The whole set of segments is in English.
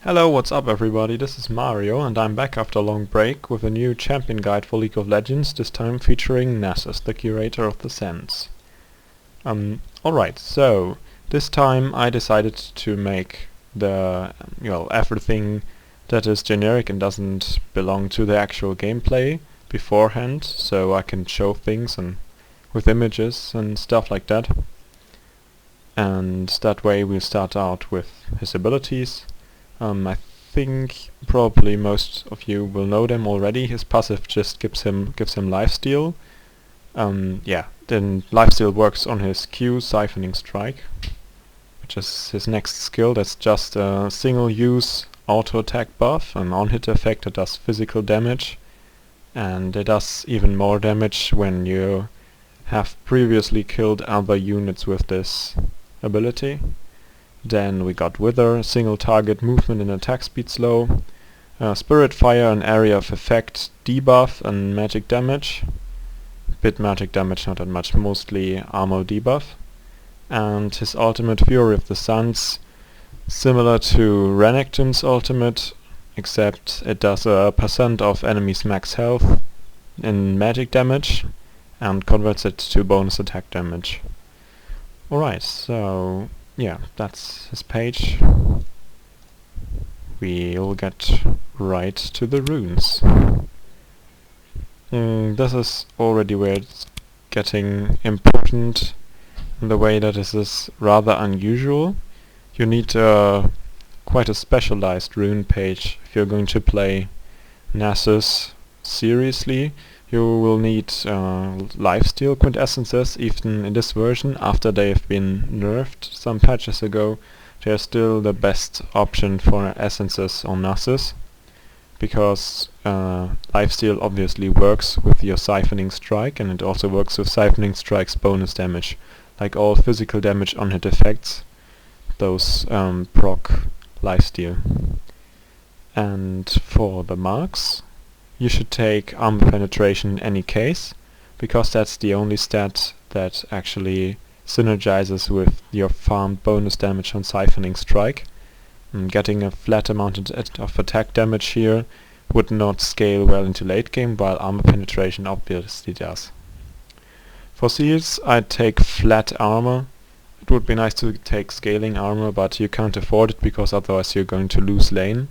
Hello, what's up everybody, this is Mario and I'm back after a long break with a new champion guide for League of Legends, this time featuring Nasus, the curator of the Sands. Alright, so this time I decided to make everything that is generic and doesn't belong to the actual gameplay beforehand, so I can show things and with images and stuff like that. And that way we'll start out with his abilities. I think probably most of you will know them already. His passive just gives him lifesteal. Then lifesteal works on his Q, Siphoning Strike, which is his next skill. That's just a single use auto attack buff, an on-hit effect that does physical damage, and it does even more damage when you have previously killed other units with this ability. Then we got Wither, single target movement and attack speed slow, Spirit Fire, an area of effect debuff and magic damage. Bit magic damage, not that much, mostly armor debuff. And his ultimate, Fury of the Suns, similar to Renekton's ultimate, except it does a % of enemies' max health in magic damage and converts it to bonus attack damage. Alright, so yeah, that's his page. We'll get right to the runes. This is already where it's getting important in the way that this is rather unusual. You need quite a specialized rune page if you're going to play Nasus seriously. You will need lifesteal quintessences. Even in this version, after they have been nerfed some patches ago, they are still the best option for essences on Nasus, because lifesteal obviously works with your Siphoning Strike, and it also works with Siphoning Strike's bonus damage. Like all physical damage on hit effects, those proc lifesteal. And for the marks, you should take armor penetration in any case, because that's the only stat that actually synergizes with your farmed bonus damage on Siphoning Strike. Getting a flat amount of attack damage here would not scale well into late game, while armor penetration obviously does. For seals, I'd take flat armor. It would be nice to take scaling armor, but you can't afford it because otherwise you're going to lose lane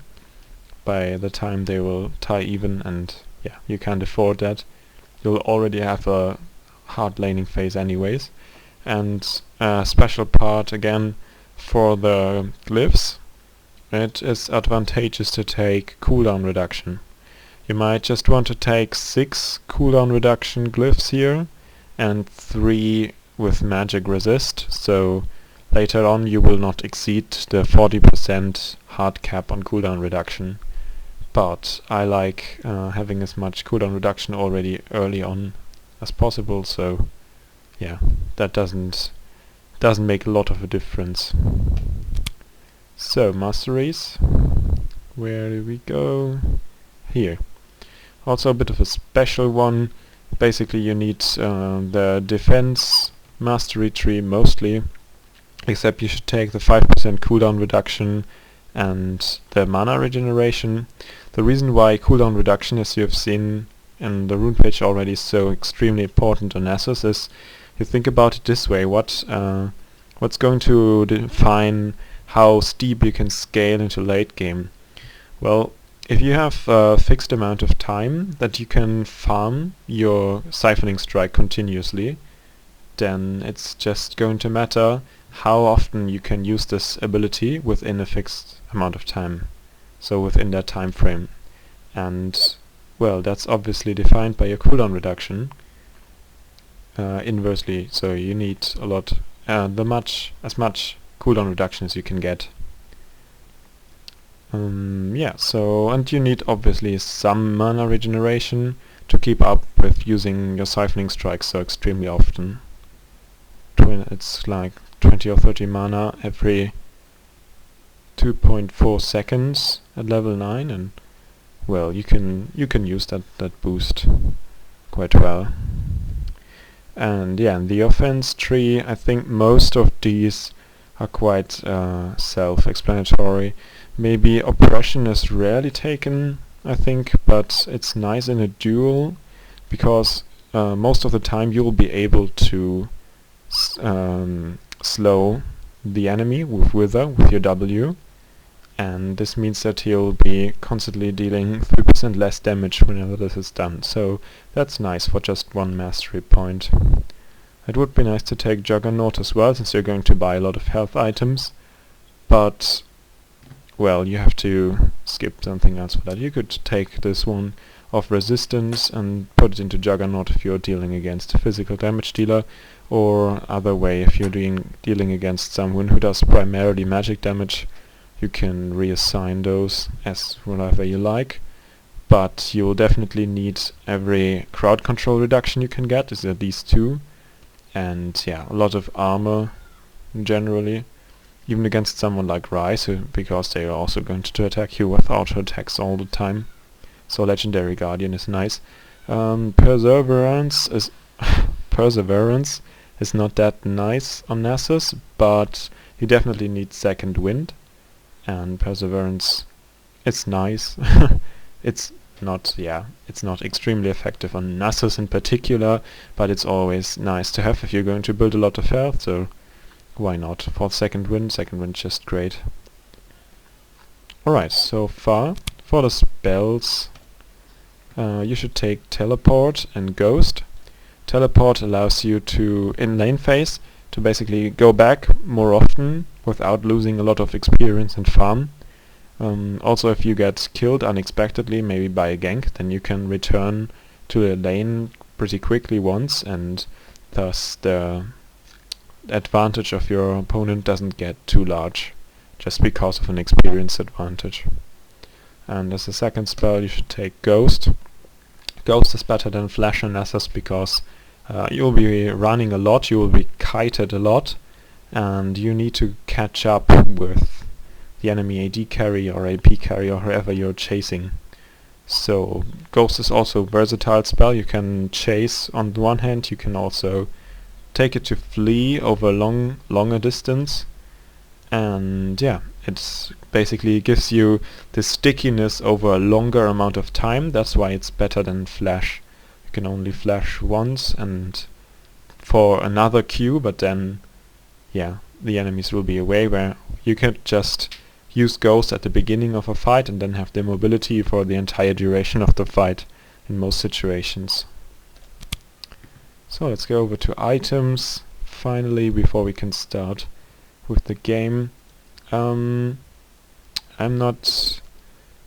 by the time they will tie even, and yeah, you can't afford that. You'll already have a hard laning phase anyways. And a special part again for the glyphs, it is advantageous to take cooldown reduction. You might just want to take 6 cooldown reduction glyphs here and 3 with magic resist, so later on you will not exceed the 40% hard cap on cooldown reduction. But I like having as much cooldown reduction already early on as possible, so yeah, that doesn't make a lot of a difference. So Masteries, where do we go? Here. Also a bit of a special one. Basically you need the defense mastery tree mostly, except you should take the 5% cooldown reduction and the mana regeneration. The reason why cooldown reduction, as you have seen in the rune page already, is so extremely important on Nasus is, you think about it this way, what's going to define how steep you can scale into late game? Well, if you have a fixed amount of time that you can farm your Siphoning Strike continuously, then it's just going to matter how often you can use this ability within a fixed amount of time, so within that time frame. And well, that's obviously defined by your cooldown reduction inversely, so you need a lot, as much cooldown reduction as you can get. And you need obviously some mana regeneration to keep up with using your Siphoning Strike so extremely often. It's like 20 or 30 mana every 2.4 seconds at level 9, and well, you can use that boost quite well. And yeah, in the offense tree, I think most of these are quite self-explanatory. Maybe Oppression is rarely taken, I think, but it's nice in a duel because most of the time you'll be able to slow the enemy with Wither, with your W, and this means that he'll be constantly dealing 3% less damage whenever this is done, so that's nice for just one mastery point. It would be nice to take Juggernaut as well, since you're going to buy a lot of health items, but well, you have to skip something else for that. You could take this one of Resistance and put it into Juggernaut if you're dealing against a physical damage dealer, or other way, if you're dealing against someone who does primarily magic damage, you can reassign those as whatever you like, but you'll definitely need every crowd control reduction you can get, is at least 2, and yeah, a lot of armor generally, even against someone like Ryze, because they are also going to attack you with auto attacks all the time. So Legendary Guardian is nice. Perseverance is Perseverance is not that nice on Nasus, but you definitely need Second Wind, and Perseverance is nice. It's not extremely effective on Nasus in particular, but it's always nice to have if you're going to build a lot of health, so why not? For Second Wind just great. Alright, so far for the spells, you should take Teleport and Ghost. Teleport allows you to, in lane phase, to basically go back more often without losing a lot of experience and farm. Also, if you get killed unexpectedly, maybe by a gank, then you can return to a lane pretty quickly once, and thus the advantage of your opponent doesn't get too large, just because of an experience advantage. And as a second spell, you should take Ghost. Ghost is better than Flash and Nasus because you'll be running a lot, you will be kited a lot, and you need to catch up with the enemy AD carry or AP carry or whoever you're chasing. So Ghost is also a versatile spell. You can chase on the one hand, you can also take it to flee over longer distance, and yeah, it basically gives you the stickiness over a longer amount of time. That's why it's better than Flash. You can only flash once and for another Q, but then yeah, the enemies will be away, where you can just use Ghost at the beginning of a fight and then have the mobility for the entire duration of the fight in most situations. So let's go over to items finally before we can start with the game. I'm not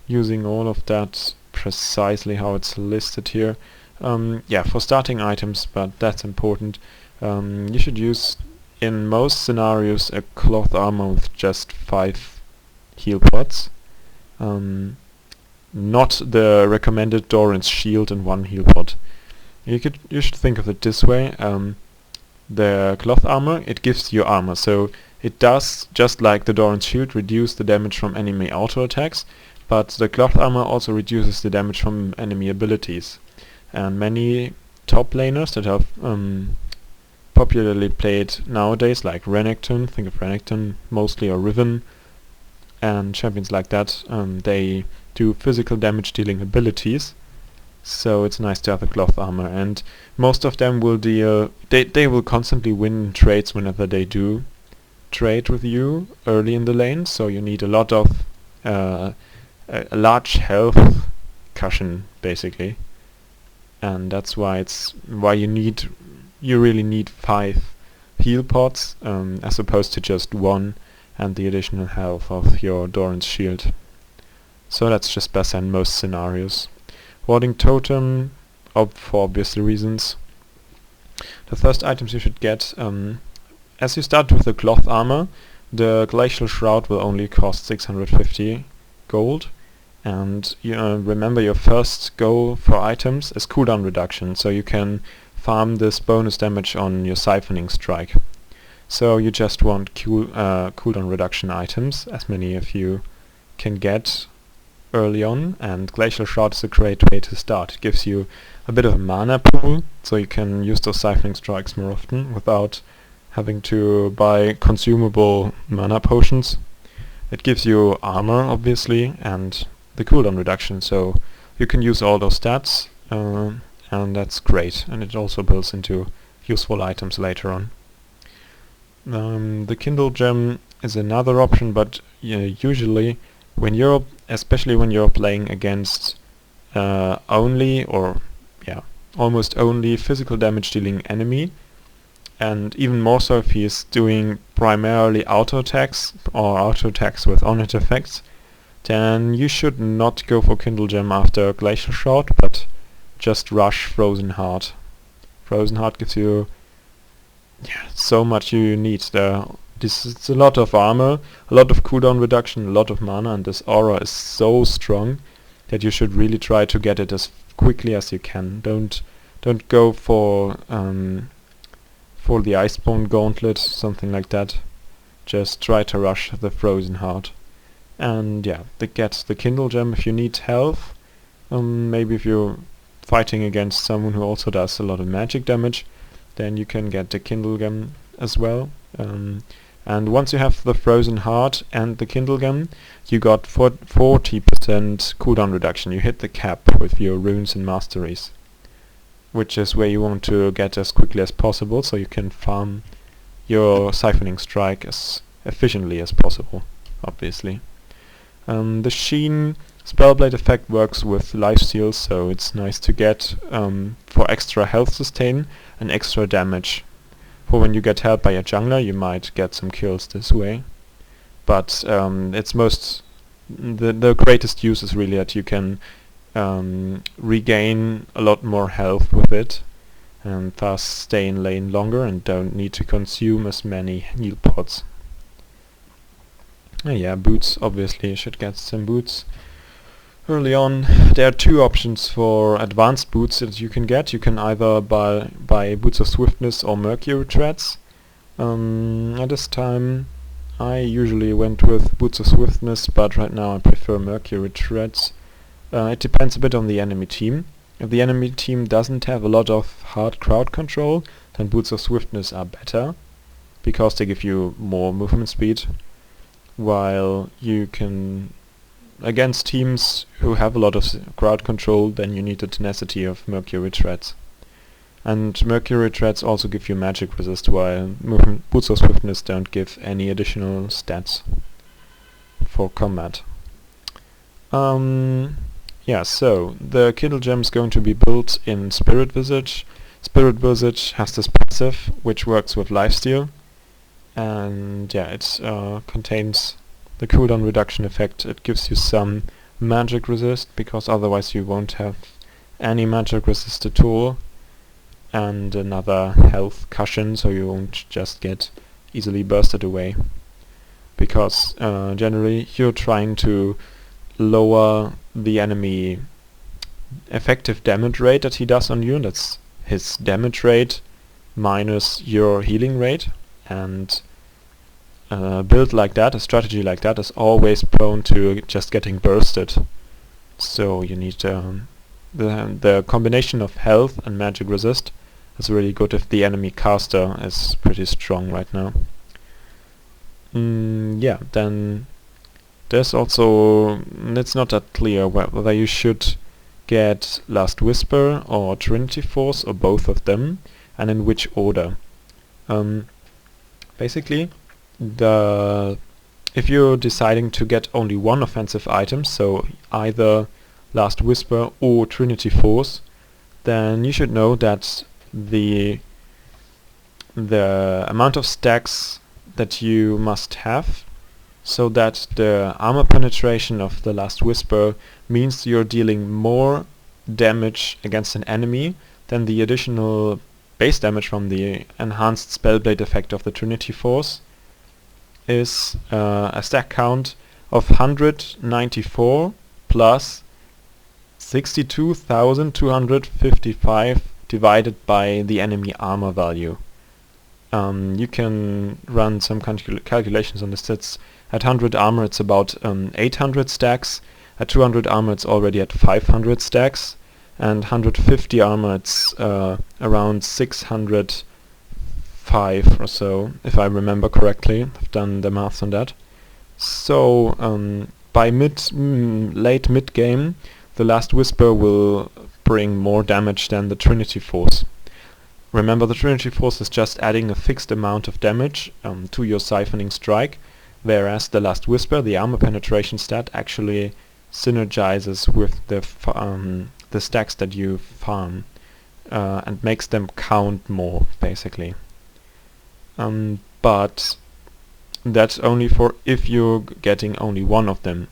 using all of that precisely how it's listed here. Yeah, for starting items, but that's important. You should use, in most scenarios, a cloth armor with just 5 heal pots. Not the recommended Doran's shield and 1 heal pot. You should think of it this way. The cloth armor, it gives you armor, so it does, just like the Doran's shield, reduce the damage from enemy auto attacks, but the cloth armor also reduces the damage from enemy abilities. And many top laners that are popularly played nowadays, like Renekton, think of Renekton mostly, or Riven, and champions like that, they do physical damage dealing abilities, so it's nice to have a cloth armor, and most of them will deal, they will constantly win trades whenever they do trade with you early in the lane, so you need a lot of a large health cushion basically, and that's why you really need 5 heal pots as opposed to just 1 and the additional health of your Doran's shield. So that's just better in most scenarios. Warding Totem, for obvious reasons. The first items you should get, as you start with the cloth armor, the Glacial Shroud will only cost 650 gold, and remember your first goal for items is cooldown reduction, so you can farm this bonus damage on your Siphoning Strike. So you just want cooldown reduction items, as many of you can get early on, and Glacial Shroud is a great way to start. It gives you a bit of a mana pool, so you can use those Siphoning Strikes more often without having to buy consumable mana potions. It gives you armor, obviously, and the cooldown reduction, so you can use all those stats, and that's great. And it also builds into useful items later on. The Kindle gem is another option, but usually especially when you're playing against almost only physical damage dealing enemy, and even more so if he is doing primarily auto attacks or auto attacks with on-hit effects, then you should not go for Kindle Gem after Glacial Shot, but just rush Frozen Heart. Frozen Heart gives you so much you need there. This is a lot of armor, a lot of cooldown reduction, a lot of mana, and this aura is so strong that you should really try to get it as quickly as you can. Don't go for the Iceborne Gauntlet, something like that. Just try to rush the Frozen Heart. And yeah, get the Kindle Gem if you need health. Maybe if you're fighting against someone who also does a lot of magic damage, then you can get the Kindle Gem as well. And once you have the Frozen Heart and the Kindle Gem, you got 40% cooldown reduction. You hit the cap with your runes and masteries, which is where you want to get as quickly as possible, so you can farm your Siphoning Strike as efficiently as possible, obviously. The Sheen Spellblade effect works with lifesteal, so it's nice to get for extra health sustain and extra damage. For when you get helped by a jungler, you might get some kills this way. But the greatest use is really that you can regain a lot more health with it, and thus stay in lane longer and don't need to consume as many heal pods. Yeah, boots, obviously you should get some boots. Early on, there are two options for advanced boots that you can get. You can either buy Boots of Swiftness or Mercury Treads. At this time, I usually went with Boots of Swiftness, but right now I prefer Mercury Treads. It depends a bit on the enemy team. If the enemy team doesn't have a lot of hard crowd control, then Boots of Swiftness are better, because they give you more movement speed, while you can... Against teams who have a lot of crowd control, then you need the tenacity of Mercury Treads. And Mercury Treads also give you magic resist, while Boots of Swiftness don't give any additional stats for combat. Yeah, so the Kindle Gem is going to be built in Spirit Visage. Spirit Visage has this passive which works with lifesteal, and yeah, it contains the cooldown reduction effect. It gives you some magic resist, because otherwise you won't have any magic resist at all, and another health cushion, so you won't just get easily bursted away, because generally you're trying to lower the enemy effective damage rate that he does on you, and that's his damage rate minus your healing rate, and a build like that, a strategy like that, is always prone to just getting bursted. So you need the combination of health and magic resist is really good if the enemy caster is pretty strong right now. Yeah, then there's also... it's not that clear whether you should get Last Whisper or Trinity Force or both of them, and in which order. Basically, if you're deciding to get only one offensive item, so either Last Whisper or Trinity Force, then you should know that the amount of stacks that you must have, so that the armor penetration of the Last Whisper means you're dealing more damage against an enemy than the additional base damage from the enhanced Spellblade effect of the Trinity Force, is a stack count of 194 plus 62,255 divided by the enemy armor value. You can run some calculations on this. It's at 100 armor it's about 800 stacks, at 200 armor it's already at 500 stacks, and 150 armor it's around 605 or so, if I remember correctly. I've done the maths on that. So by late mid game, the Last Whisper will bring more damage than the Trinity Force. Remember, the Trinity Force is just adding a fixed amount of damage to your Siphoning Strike, whereas the Last Whisper, the armor penetration stat, actually synergizes with the stacks that you farm and makes them count more, basically. But that's only for if you're getting only one of them.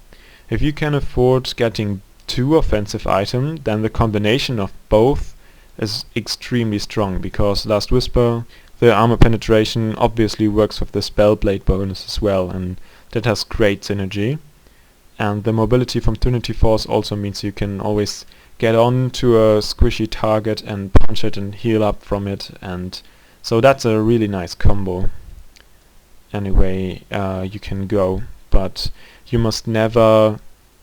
If you can afford getting 2 offensive items, then the combination of both is extremely strong, because Last Whisper, the armor penetration obviously works with the Spellblade bonus as well, and that has great synergy. And the mobility from Trinity Force also means you can always get on to a squishy target and punch it and heal up from it, and so that's a really nice combo. Anyway, you can go, but you must never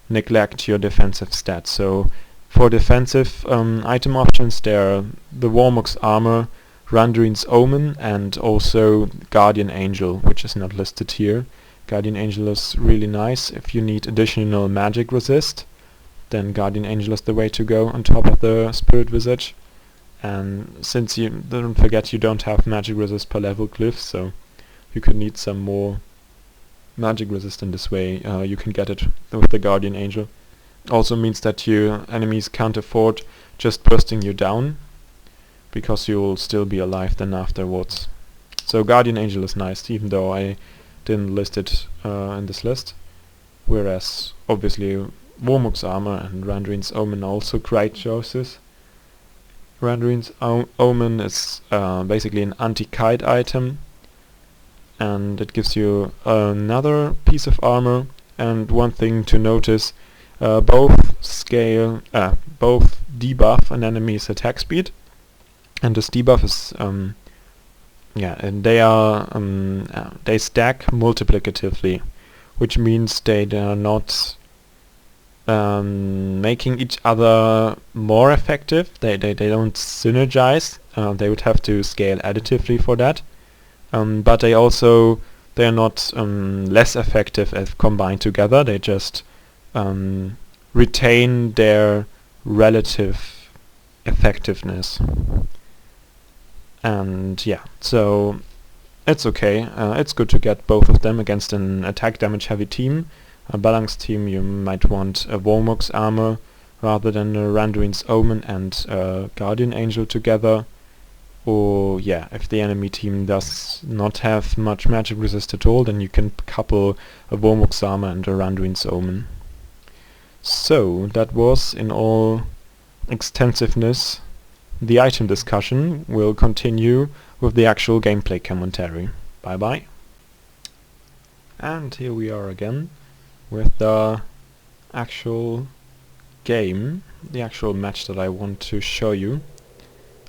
neglect your defensive stats. So for defensive item options, there are the Warmock's Armor, Randuin's Omen, and also Guardian Angel, which is not listed here. Guardian Angel is really nice if you need additional magic resist, then Guardian Angel is the way to go on top of the Spirit Visage. And since you don't forget, you don't have magic resist per level glyphs, so you could need some more magic resist in this way. You can get it with the Guardian Angel. Also means that your enemies can't afford just bursting you down, because you'll still be alive then afterwards. So Guardian Angel is nice, even though I didn't list it in this list. Whereas obviously Warmock's Armor and Randuin's Omen are also great choices. Randuin's Omen is basically an anti-kite item, and it gives you another piece of armor. And one thing to notice, both debuff an enemy's attack speed, and this debuff is and they stack multiplicatively, which means they are not making each other more effective. They don't synergize. They would have to scale additively for that. But they are not less effective if combined together. They just retain their relative effectiveness. And yeah, so it's okay. It's good to get both of them against an attack damage heavy team. A balanced team, you might want a Warmock's Armor rather than a Randuin's Omen and Guardian Angel together. Or yeah, if the enemy team does not have much magic resist at all, then you can couple a Warmock's Armor and a Randuin's Omen. So that was, in all extensiveness, the item discussion. Will continue with the actual gameplay commentary. Bye bye. And here we are again with the actual game, the actual match that I want to show you.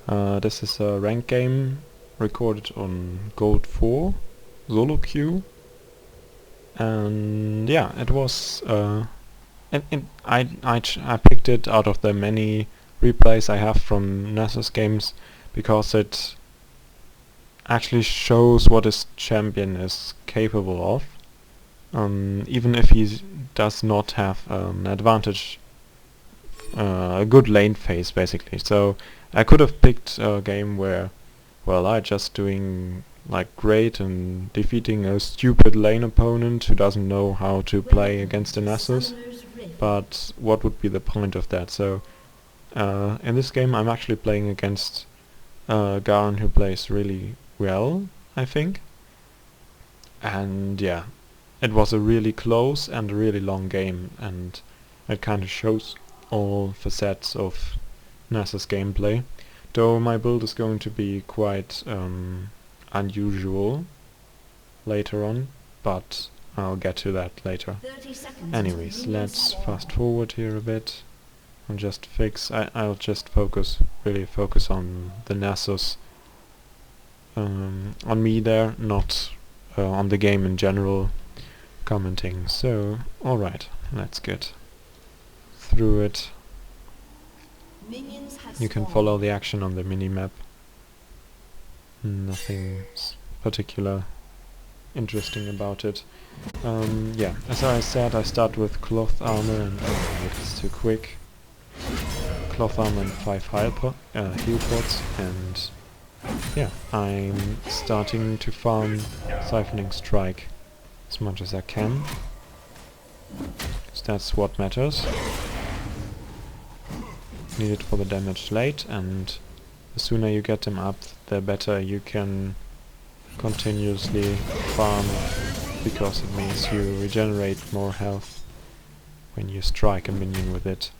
This is a ranked game recorded on Gold 4 solo queue, and yeah, it was I picked it out of the many replays I have from Nasus games because it actually shows what this champion is capable of, even if he does not have an advantage, a good lane phase basically. So I could have picked a game where, well, I'm just doing like great and defeating a stupid lane opponent who doesn't know how to play against the Nasus, but what would be the point of that? So in this game I'm actually playing against Garen, who plays really well, I think. And yeah, it was a really close and a really long game, and it kind of shows all facets of Nasus gameplay, though my build is going to be quite unusual later on, but I'll get to that later. Anyways, let's fast forward here a bit and just I'll just really focus on the Nasus, on me there, not on the game in general commenting. So, alright, let's get through it. You can follow the action on the minimap. Nothing particular. interesting about it. Yeah, as I said, I start with cloth armor and it's too quick. Cloth armor and 5 heal pots, and yeah, I'm starting to farm Siphoning Strike as much as I can, because that's what matters. Need it for the damage late, and the sooner you get them up, the better you can continuously farm, because it means you regenerate more health when you strike a minion with it.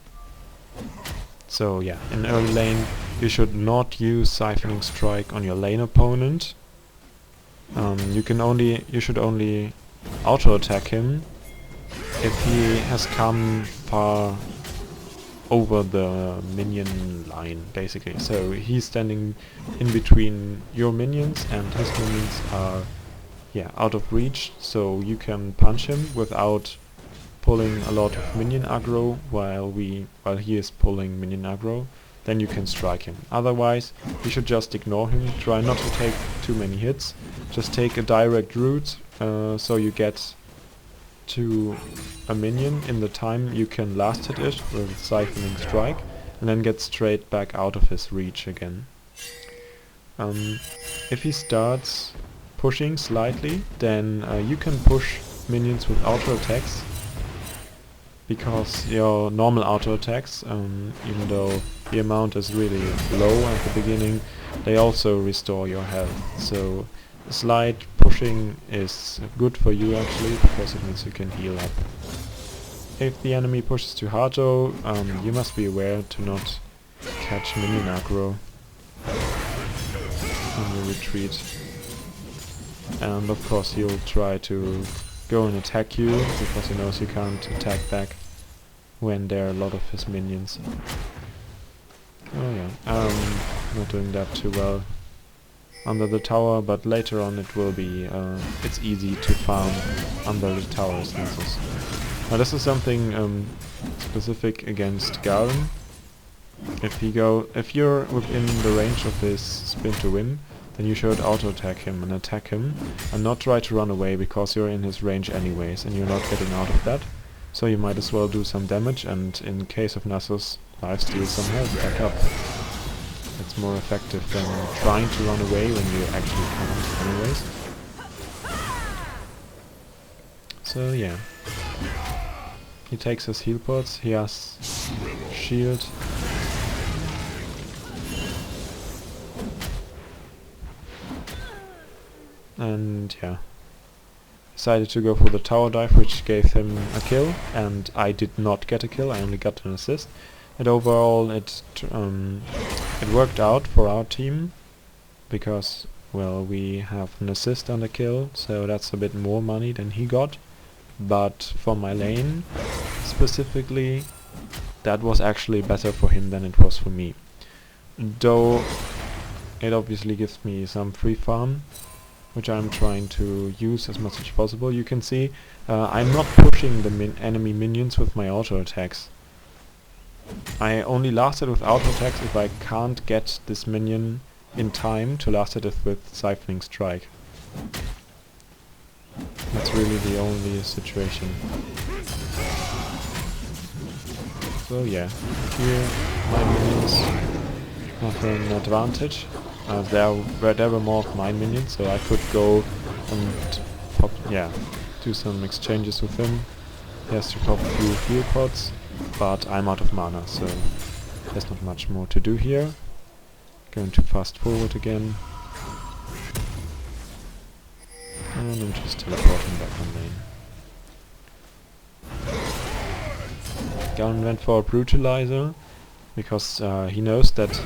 So yeah, in early lane you should not use Siphoning Strike on your lane opponent. You should only auto attack him if he has come far over the minion line, basically. So he's standing in between your minions, and his minions are out of reach, so you can punch him without pulling a lot of minion aggro while he is pulling minion aggro. Then you can strike him. Otherwise, you should just ignore him. Try not to take too many hits. Just take a direct route, so you get to a minion in the time you can last hit it with Siphoning Strike, and then get straight back out of his reach again. If he starts pushing slightly, then you can push minions with auto attacks, because your normal auto attacks, even though the amount is really low at the beginning, they also restore your health. So slight pushing is good for you actually, because it means you can heal up. If the enemy pushes too hard though, you must be aware to not catch minion aggro when you retreat. And of course he'll try to go and attack you, because he knows you can't attack back when there are a lot of his minions. Oh yeah, not doing that too well under the tower, but later on it will be, it's easy to farm under the tower as Nasus. Now this is something specific against Garen. If you're within the range of his spin to win, then you should auto attack him and attack him, and not try to run away, because you're in his range anyways and you're not getting out of that. So you might as well do some damage, and in case of Nasus, lifesteal some health back up. It's more effective than trying to run away when you actually can't anyways. So yeah. He takes his heal pots, he has shield. And yeah. Decided to go for the tower dive, which gave him a kill, and I did not get a kill, I only got an assist. And overall it worked out for our team, because, well, we have an assist and a kill, so that's a bit more money than he got. But for my lane, specifically, that was actually better for him than it was for me. Though it obviously gives me some free farm, which I'm trying to use as much as possible. You can see I'm not pushing the enemy minions with my auto attacks. I only last it with auto attacks if I can't get this minion in time to last it with Siphoning Strike. That's really the only situation. So yeah, here my minions have an advantage. There were more of my minions, so I could go and do some exchanges with him. He has to pop a few heal pots, but I'm out of mana, so there's not much more to do here. Going to fast forward again. And I'm just teleporting back on lane. Garen went for a brutalizer, because he knows that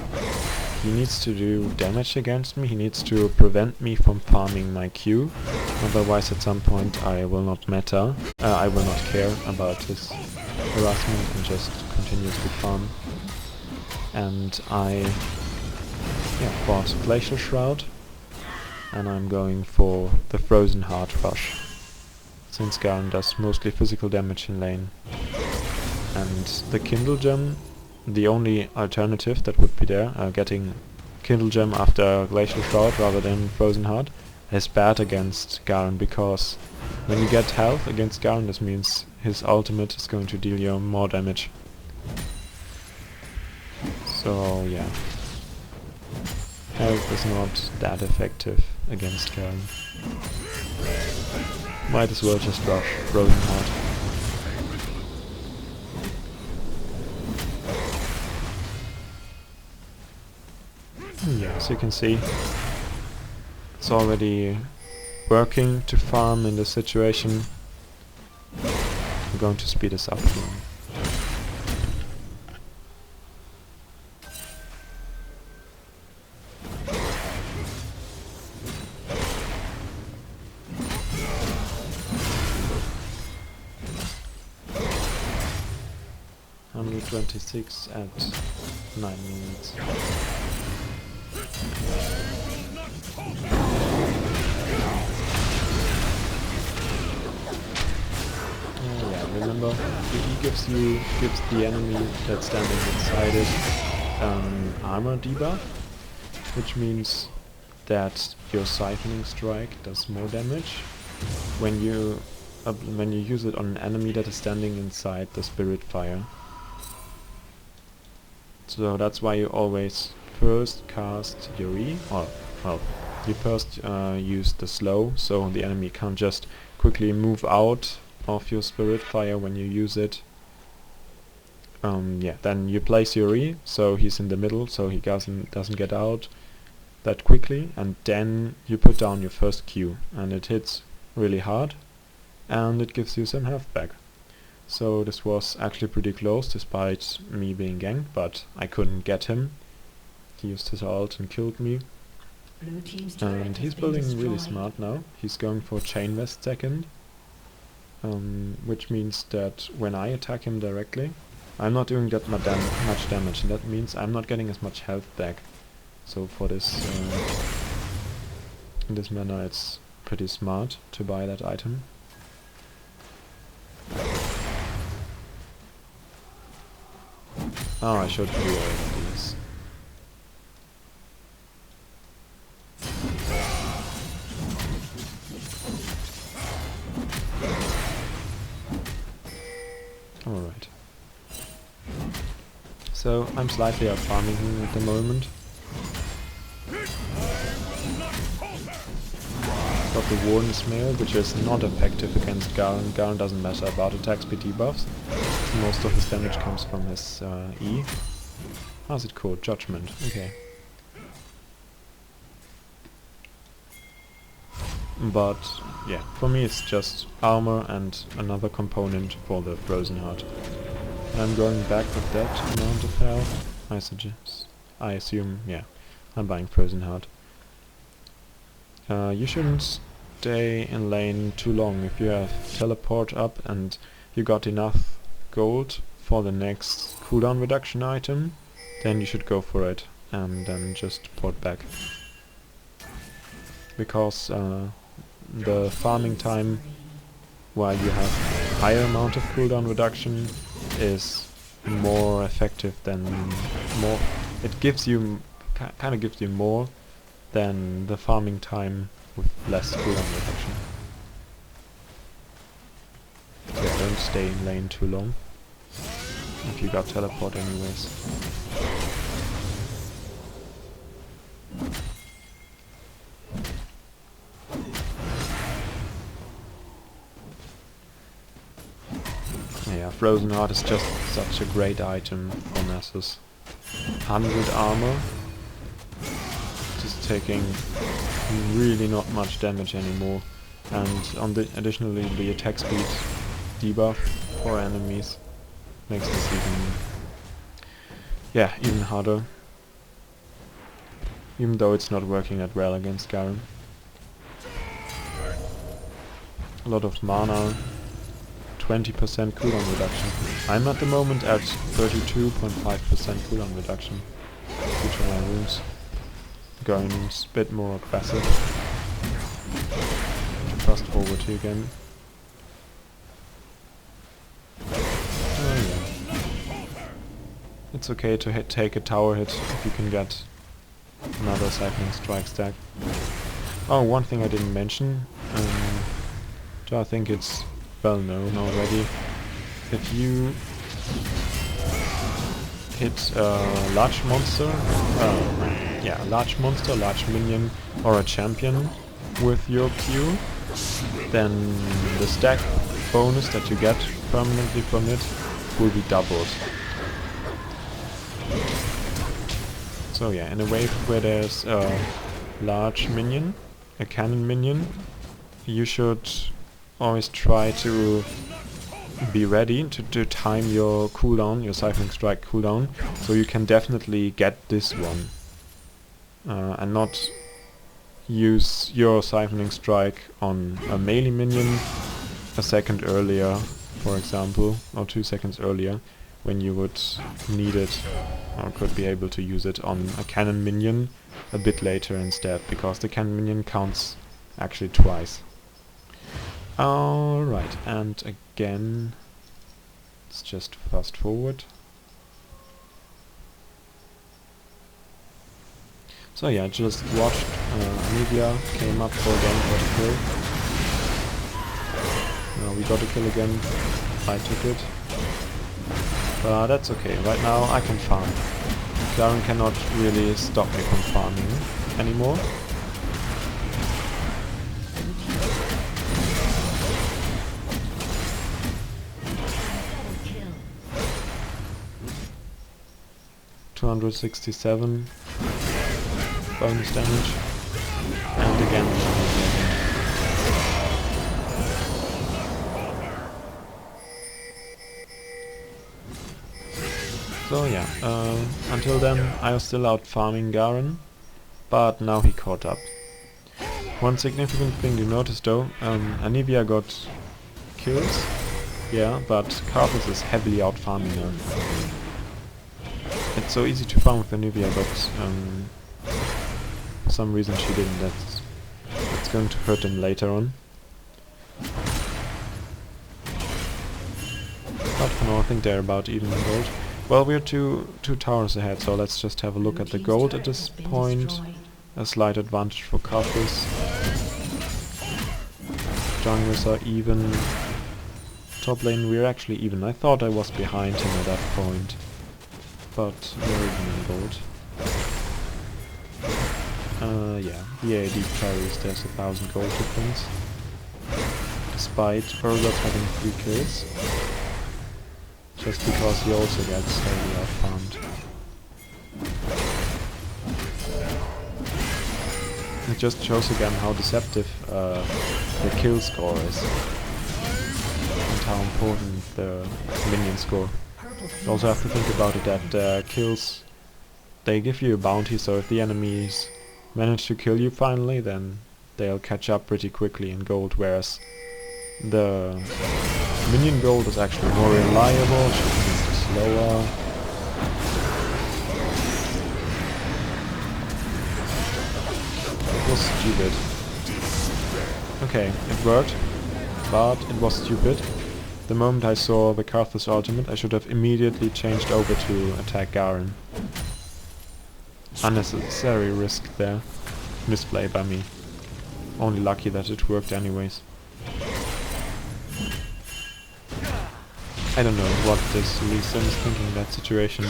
he needs to do damage against me, he needs to prevent me from farming my Q, otherwise at some point I will not I will not care about his harassment and just continuously farm. And I bought Glacial Shroud, and I'm going for the Frozen Heart Rush, since Garen does mostly physical damage in lane. And the Kindle Gem, the only alternative that would be there, getting Kindle Gem after Glacial Shroud rather than Frozen Heart, is bad against Garen, because when you get health against Garen, this means his ultimate is going to deal you more damage. So yeah, health is not that effective against Garen. Might as well just rush Frozen Heart. Yeah, as you can see, it's already working to farm in this situation. I'm going to speed this up again. $126 at 9 minutes. Remember, the E gives the enemy that's standing inside it armor debuff, which means that your siphoning strike does more damage when you use it on an enemy that is standing inside the spirit fire. So that's why you always first cast your E, or well, you first use the slow, so the enemy can't just quickly move out of your spirit fire when you use it. Yeah, then you place your E, so he's in the middle, so he doesn't get out that quickly, and then you put down your first Q, and it hits really hard, and it gives you some health back. So this was actually pretty close, despite me being ganked, but I couldn't get him. He used his ult and killed me. And he's building really smart now. He's going for Chain Vest second. Which means that when I attack him directly, I'm not doing that much damage, and that means I'm not getting as much health back. So for this, in this manner, it's pretty smart to buy that item. Oh, I should do all of these. Alright. So, I'm slightly out farming him at the moment. Got the Warden's Mail, which is not effective against Garen. Garen doesn't matter about attack speed debuffs. Most of his damage comes from his E. How's it called? Judgment. Okay. But yeah, for me it's just armor and another component for the Frozen Heart. I'm going back with that amount of health. I assume, yeah, I'm buying Frozen Heart. You shouldn't stay in lane too long. If you have teleport up and you got enough gold for the next cooldown reduction item, then you should go for it and then just port back. Because the farming time while you have higher amount of cooldown reduction is more effective than it gives you kind of gives you more than the farming time with less cooldown reduction. So yeah, don't stay in lane too long if you got teleport anyways. Yeah, Frozen Heart is just such a great item for Nasus. 100 armor, just taking really not much damage anymore, and on the additionally the attack speed debuff for enemies makes this even harder. Even though it's not working that well against Garen. A lot of mana. 20% cooldown reduction. I'm at the moment at 32.5% cooldown reduction due to my runes. Going a bit more aggressive. Fast forward here again. Oh yeah. It's okay to take a tower hit if you can get another Siphoning Strike stack. Oh, one thing I didn't mention, I think it's well known already. If you hit a large monster, large minion or a champion with your Q, then the stack bonus that you get permanently from it will be doubled. So yeah, in a wave where there's a large minion, a cannon minion, you should always try to be ready to time your cooldown, your Siphoning Strike cooldown, so you can definitely get this one. And not use your Siphoning Strike on a melee minion a second earlier, for example, or 2 seconds earlier, when you would need it, or could be able to use it on a cannon minion a bit later instead, because the cannon minion counts actually twice. Alright, and again, let's just fast forward. So yeah, just watched Anivia came up for again for the kill. We got a kill again, I took it. But that's okay, right now I can farm. Garen cannot really stop me from farming anymore. $267 bonus damage, and again. So yeah, until then I was still out farming Garen, but now he caught up. One significant thing to notice though, Anivia got kills, yeah, but Karthus is heavily out farming her. It's so easy to farm with Anivia, but for some reason she didn't. That's going to hurt him later on. But for now I think they're about even in gold. Well, we're two towers ahead, so let's just have a look at the gold at this point. A slight advantage for Karthus. Junglers are even. Top lane we're actually even. I thought I was behind him at that point, but we're even in gold. Yeah, the AD carries, there's 1,000 gold difference. Despite Urgot having 3 kills. Just because he also gets heavily outfarmed. It just shows again how deceptive the kill score is. And how important the minion score. You also have to think about it that kills, they give you a bounty, so if the enemies manage to kill you finally, then they'll catch up pretty quickly in gold, whereas the minion gold is actually more reliable, it's slower. It was stupid. Okay, it worked, but it was stupid. The moment I saw the Karthus ultimate, I should have immediately changed over to attack Garen. Unnecessary risk there. Misplay by me. Only lucky that it worked anyways. I don't know what this Lee Sin is thinking in that situation.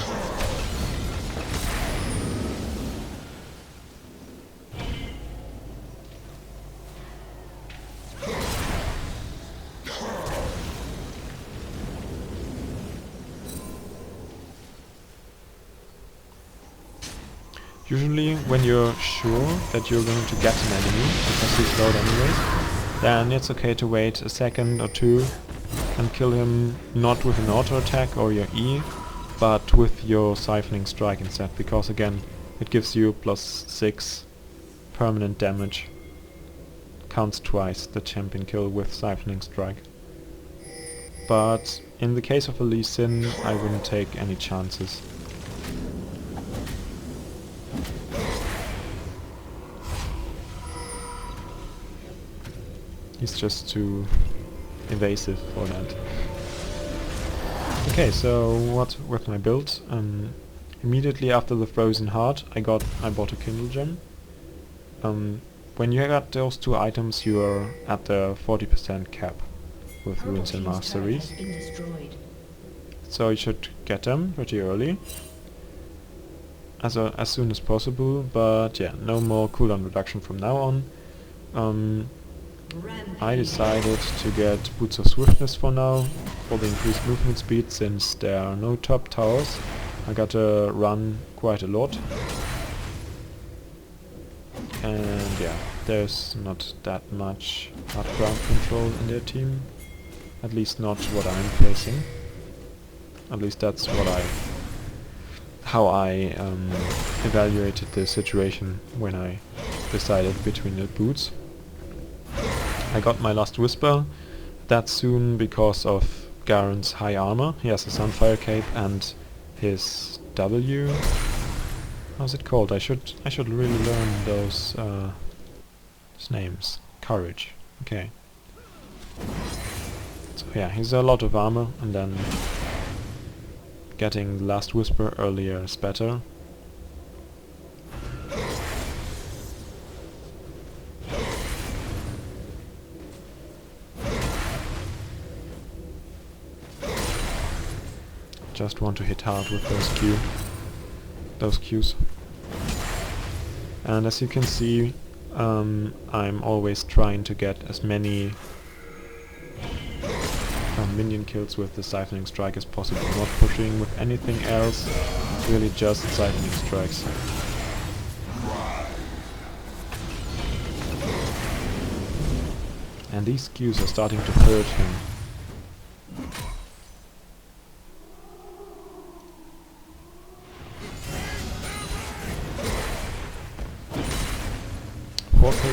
Usually when you're sure that you're going to get an enemy, because he's slowed anyways, then it's okay to wait a second or two and kill him not with an auto attack or your E, but with your Siphoning Strike instead, because again it gives you +6 permanent damage. Counts twice, the champion kill with Siphoning Strike. But in the case of a Lee Sin, I wouldn't take any chances. He's just too evasive for that. Okay, so what with my build? Immediately after the Frozen Heart, I bought a Kindle Gem. when you got those two items, you're at the 40% cap with runes and masteries. So you should get them pretty early, as soon as possible. But yeah, no more cooldown reduction from now on. I decided to get Boots of Swiftness for now, for the increased movement speed, since there are no top towers. I gotta run quite a lot. And yeah, there's not that much hard ground control in their team. At least not what I'm facing. At least that's how I evaluated the situation when I decided between the boots. I got my last Whisper that soon because of Garen's high armor. He has a Sunfire Cape and his W. How's it called? I should really learn those names. Courage. Okay. So yeah, he's a lot of armor, and then getting the last Whisper earlier is better. Just want to hit hard with those Qs. And as you can see, I'm always trying to get as many minion kills with the Siphoning Strike as possible, not pushing with anything else, really just Siphoning Strikes. And these Qs are starting to hurt him.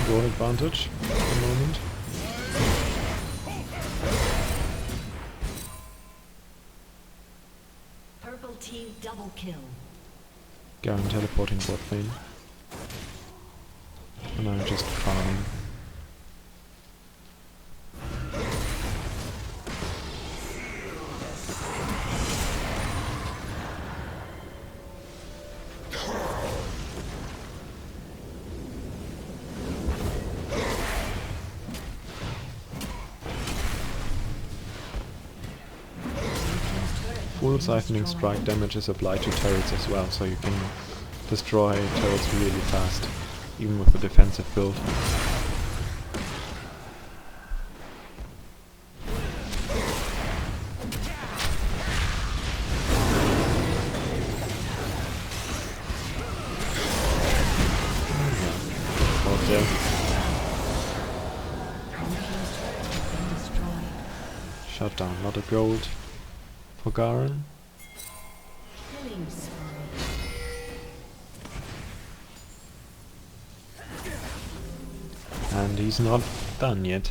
Goal advantage at the moment. Purple team double kill. Garen teleporting bot lane. And I'm just farming. Full Siphoning Strike damage is applied to turrets as well, so you can destroy turrets really fast, even with a defensive build. Shut down, not a gold for Garen. And he's not done yet.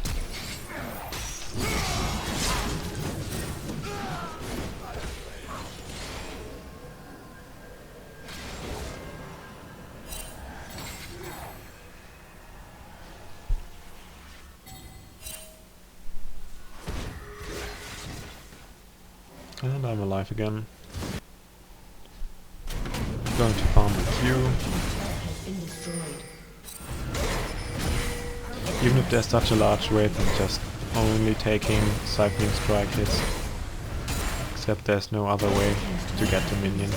And I'm alive again. Going to farm the Q. Even if there's such a large wave, I'm just only taking Siphoning Strike hits. Except there's no other way to get the minion.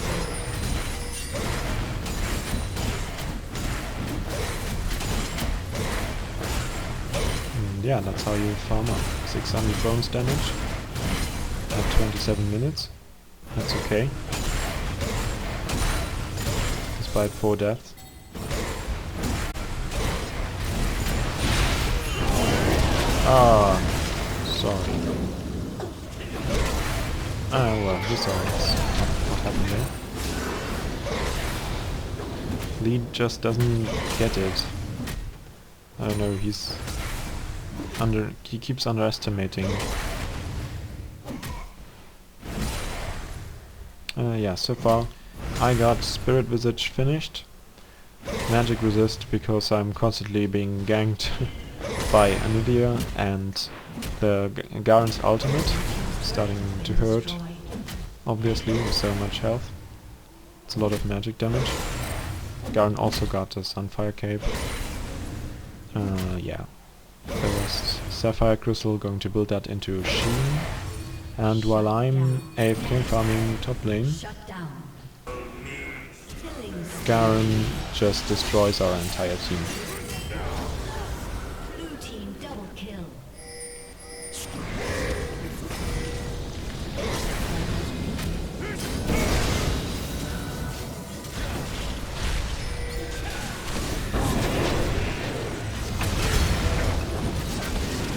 And yeah, that's how you farm up. 600 bonus damage at 27 minutes. That's okay. Despite 4 deaths. Ah, sorry. Ah, well, this is what happened there. Lead just doesn't get it. I don't know, he keeps underestimating. Yeah, so far I got Spirit Visage finished. Magic Resist because I'm constantly being ganked by Anidia, and the Garen's ultimate starting to hurt, obviously, with so much health. It's a lot of magic damage. Garen also got the Sunfire Cape. Yeah. There was Sapphire Crystal, going to build that into Sheen. And while I'm AFK farming top lane, Shut down. Killing spree. Garen just destroys our entire team. Blue team double kill.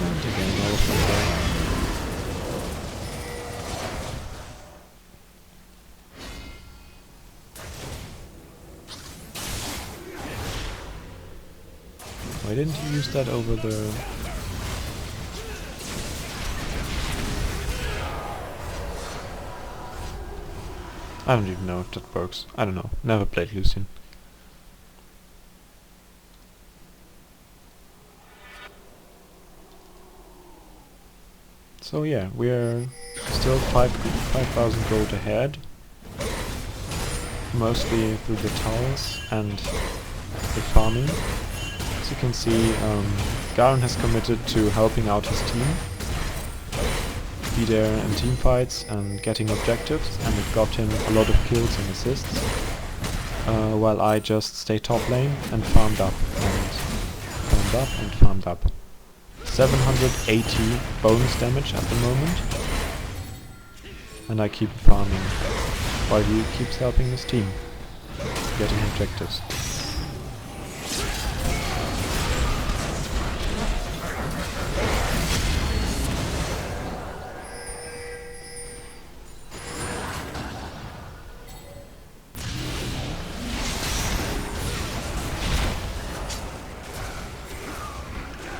And again, all of them there. Why didn't you use that over the... I don't even know if that works. I don't know. Never played Lucian. So yeah, we're still 5,000 gold ahead. Mostly through the towers and the farming. As you can see, Garen has committed to helping out his team. Be there in team fights and getting objectives, and it got him a lot of kills and assists. While I just stay top lane and farmed up and farmed up and farmed up. 780 bonus damage at the moment. And I keep farming while he keeps helping his team, getting objectives.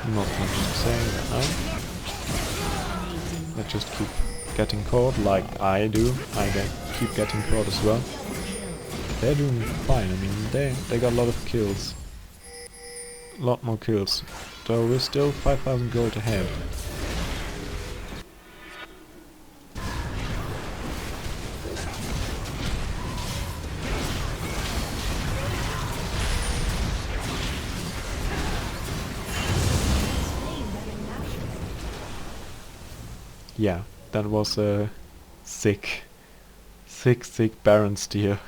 Not much to say right now. Let's just keep getting caught like I do. Keep getting caught as well. They're doing fine. I mean, they got a lot of kills. A lot more kills. So we're still 5,000 gold ahead. Yeah, that was a sick Baron steer.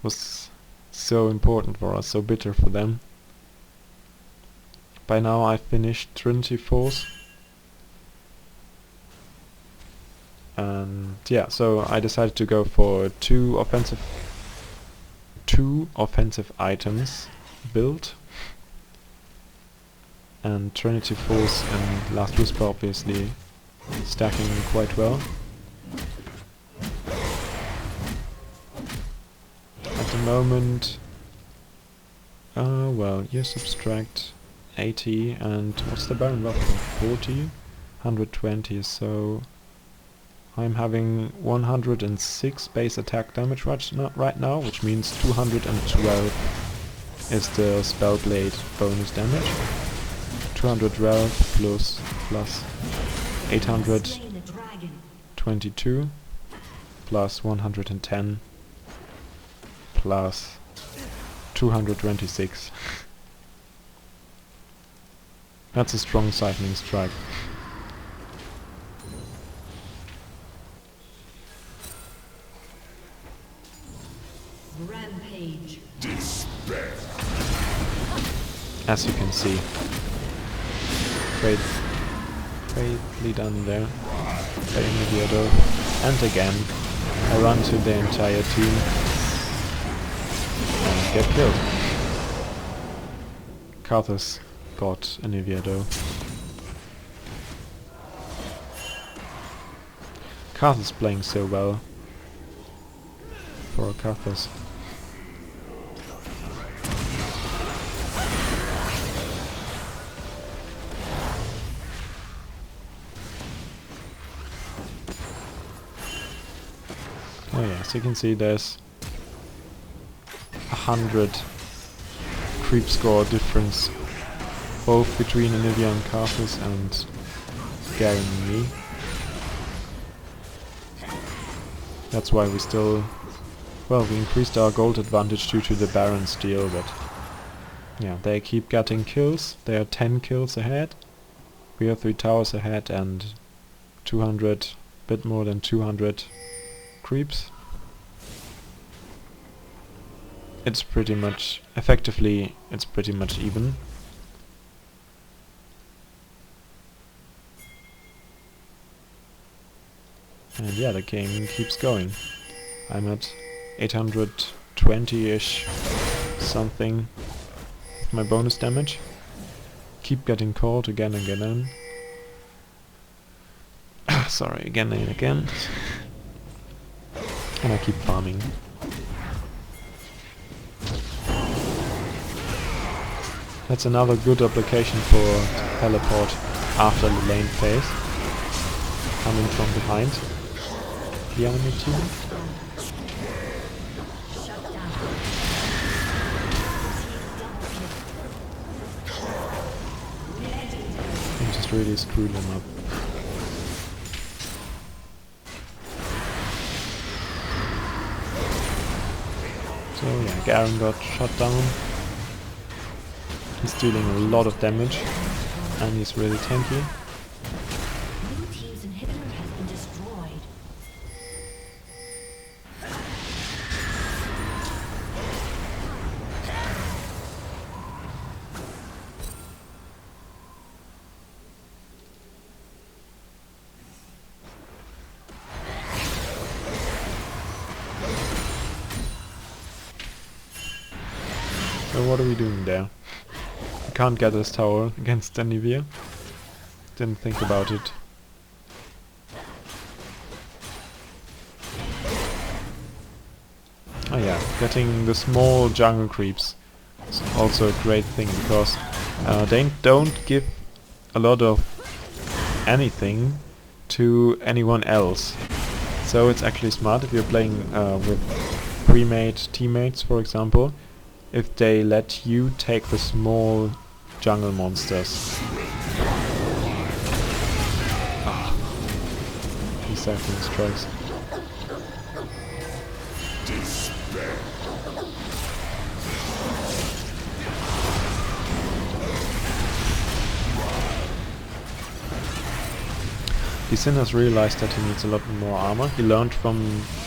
Was so important for us, so bitter for them. By now I finished Trinity Force. And yeah, so I decided to go for two offensive items build. And Trinity Force and Last Whisper obviously stacking quite well. At the moment, well, you subtract 80 and what's the Baron buff? 40? 120, so I'm having 106 base attack damage right now, which means 212 is the Spellblade bonus damage. 212 plus 822 plus 110 plus 226. That's a strong siphoning strike. Rampage. Despair. As you can see. Greatly done there. Playing the Diado. And again, I run to the entire team and get killed. Karthus got an Eviado. Karthus playing so well for Karthus. Oh yeah, so you can see there's 100 creep score difference both between Anivia and Karthus and Garen and me. That's why we still... Well, we increased our gold advantage due to the Baron steal, but yeah, they keep getting kills. They are 10 kills ahead. We are 3 towers ahead and 200, bit more than 200 creeps. It's pretty much, effectively, it's pretty much even. And yeah, the game keeps going. I'm at 820-ish something with my bonus damage. Keep getting caught again and again. Sorry, again and again. And I keep farming. That's another good application for teleport after the lane phase. Coming from behind the enemy team. Shut down. And just really screw them up. So yeah, Garen got shot down. He's dealing a lot of damage and he's really tanky. Blue team's inhibitor has been destroyed. So what are we doing there? We can't get this tower against Anivia. Didn't think about it. Oh yeah, getting the small jungle creeps is also a great thing because they don't give a lot of anything to anyone else. So it's actually smart if you're playing with pre-made teammates, for example, if they let you take the small jungle monsters. Ah, these cycling strikes. Lee Sin has realized that he needs a lot more armor. He learned from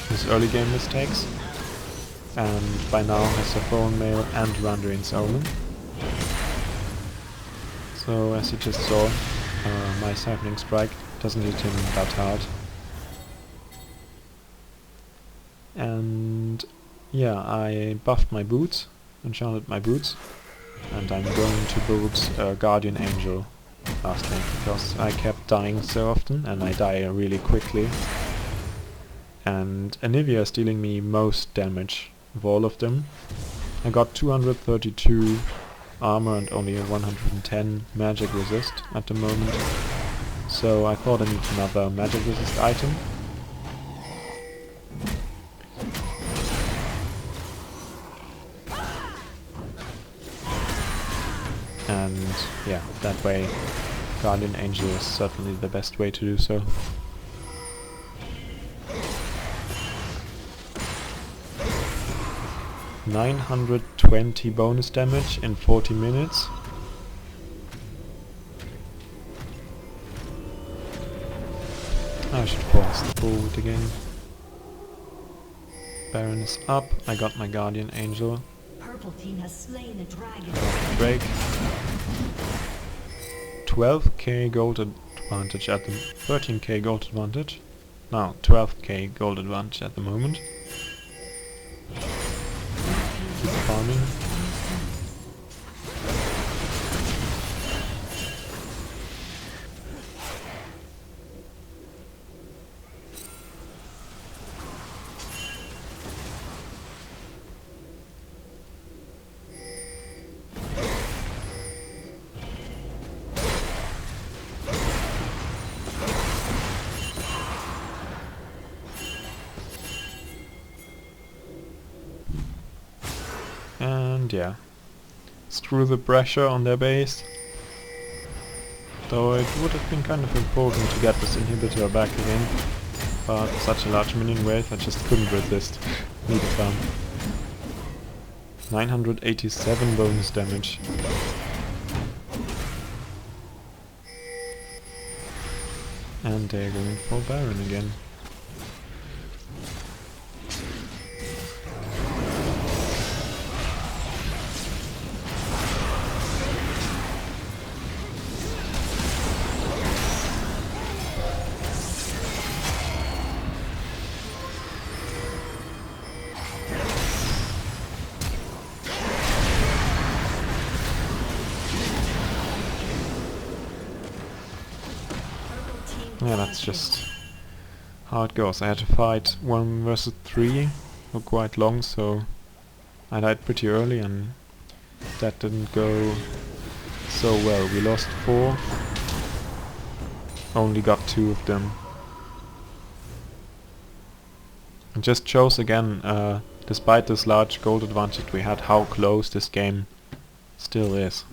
his early game mistakes and by now has a Thorn Mail and Randuin's Omen. So as you just saw, my Siphoning Strike doesn't hit him that hard. And yeah, I buffed my boots, enchanted my boots, and I'm going to boot Guardian Angel last game because I kept dying so often and I die really quickly. And Anivia is dealing me most damage of all of them. I got 232 armor and only 110 magic resist at the moment. So I thought I need another magic resist item. And yeah, that way Guardian Angel is certainly the best way to do so. $920 bonus damage in 40 minutes. I should force the forward again. Baron is up, I got my Guardian Angel. Purple team has slain the dragon. Break. 12k gold advantage at the 13k gold advantage. Now 12k gold advantage at the moment. Keep farming. And yeah, screw the pressure on their base. Though it would have been kind of important to get this inhibitor back again, but such a large minion wave I just couldn't resist. Need a farm. 987 bonus damage. And they're going for Baron again. Yeah, that's just how it goes. I had to fight 1 versus 3 for quite long, so I died pretty early and that didn't go so well. We lost 4, only got 2 of them. It just shows again, despite this large gold advantage we had, how close this game still is.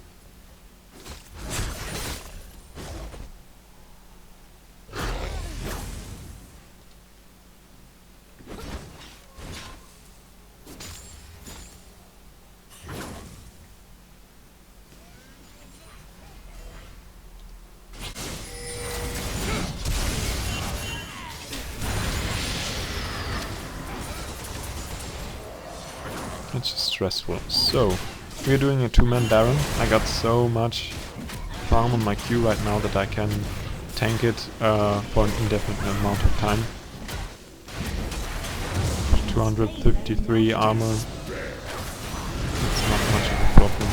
It's just stressful. So, we're doing a 2-man Baron. I got so much farm on my Q right now that I can tank it for an indefinite amount of time. 253 armor. It's not much of a problem.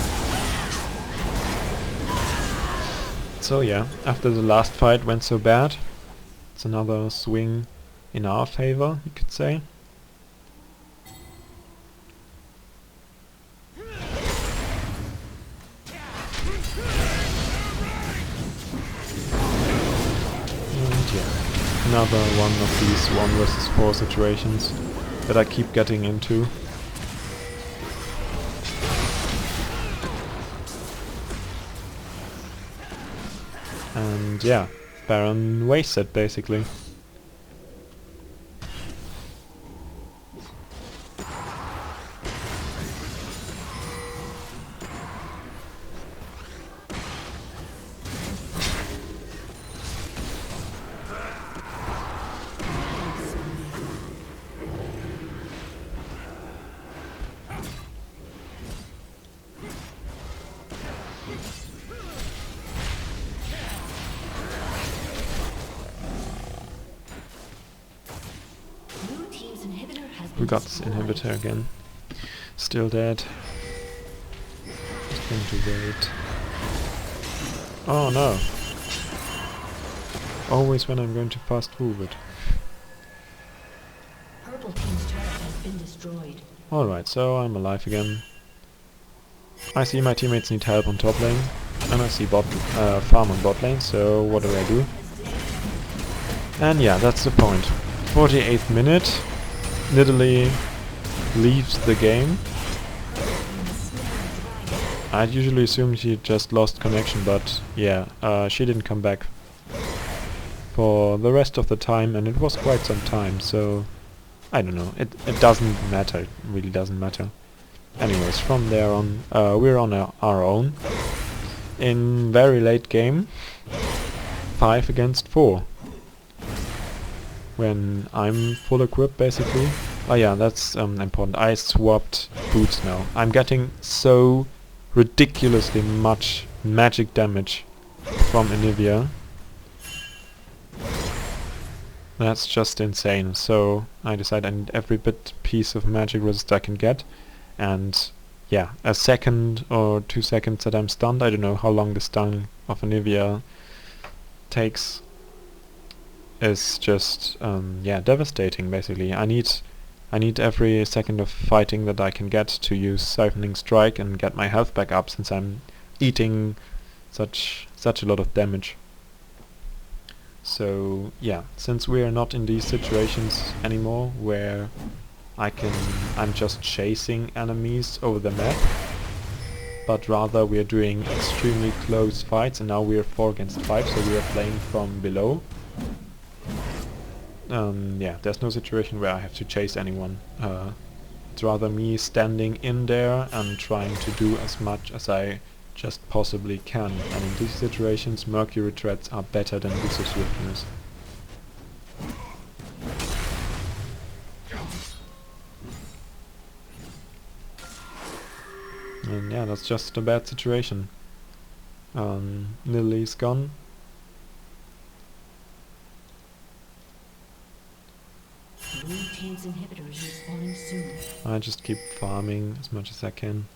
So yeah, after the last fight went so bad, it's another swing in our favor, you could say. Another one of these 1 versus 4 situations that I keep getting into. And yeah, Baron wasted basically. We got this inhibitor again. Still dead. Just going to wait. Oh no! Always when I'm going to fast forward. Purple team's turret has been destroyed. Alright, so I'm alive again. I see my teammates need help on top lane, and I see farm on bot lane, so what do? And yeah, that's the point. 48th minute, literally leaves the game. I'd usually assume she just lost connection, but yeah, she didn't come back for the rest of the time, and it was quite some time, so I don't know, it doesn't matter, it really doesn't matter. Anyways, from there on, we're on our own. In very late game, 5 against 4. When I'm full equipped, basically. Oh yeah, that's important. I swapped boots now. I'm getting so ridiculously much magic damage from Anivia. That's just insane. So I decided I need every piece of magic resist I can get. And yeah, a second or 2 seconds that I'm stunned. I don't know how long the stun of Anivia takes. Is just yeah, devastating basically. I need every second of fighting that I can get to use Siphoning Strike and get my health back up, since I'm eating such a lot of damage. So yeah, since we are not in these situations anymore where I'm just chasing enemies over the map, but rather we are doing extremely close fights, and now we are 4 against 5, so we are playing from below. Yeah, there's no situation where I have to chase anyone It's rather me standing in there and trying to do as much as I just possibly can. And in these situations, Mercury threats are better than Booster Swiftness. And yeah, that's just a bad situation. Lily's gone. Blue team's inhibitor is respawning soon. I just keep farming as much as I can.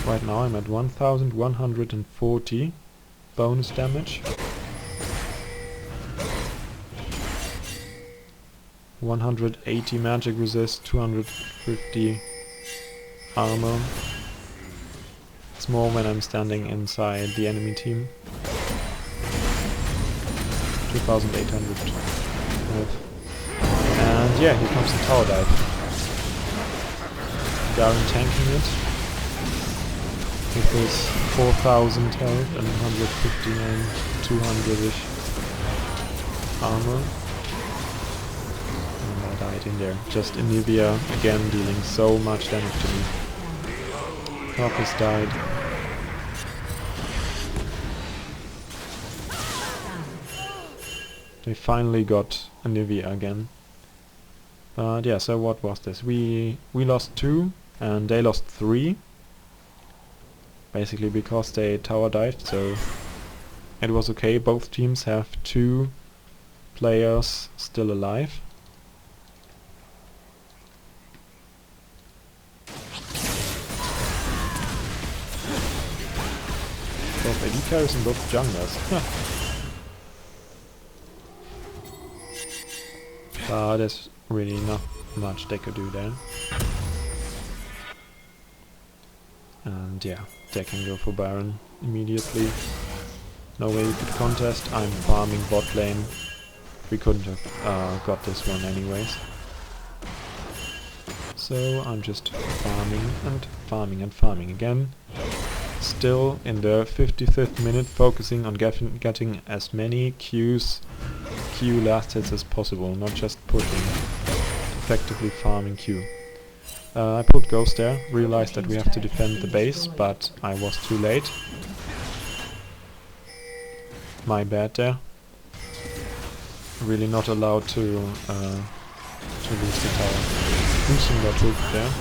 Right now I'm at 1140 bonus damage. 180 magic resist, 250 armor. It's more when I'm standing inside the enemy team. 2800. And yeah, here comes the tower dive. Garen tanking it with his 4000 health and 159, 200-ish armor. And I died in there. Just Anivia again dealing so much damage to me. Corpus died. We finally got Anivia again. But yeah, so what was this? We lost 2 and they lost 3. Basically because they tower dived, so it was okay. Both teams have 2 players still alive. Both AD carries and both junglers. But there's really not much they could do there. And yeah, they can go for Baron immediately. No way we could contest. I'm farming bot lane. We couldn't have got this one anyways. So I'm just farming and farming and farming again. Still in the 55th minute, focusing on getting as many Q last hits as possible, not just pushing, effectively farming Q. I put Ghost there, realized that we have to defend the base, but I was too late. My bad there. Really not allowed to lose the tower. Lucian got hooked there.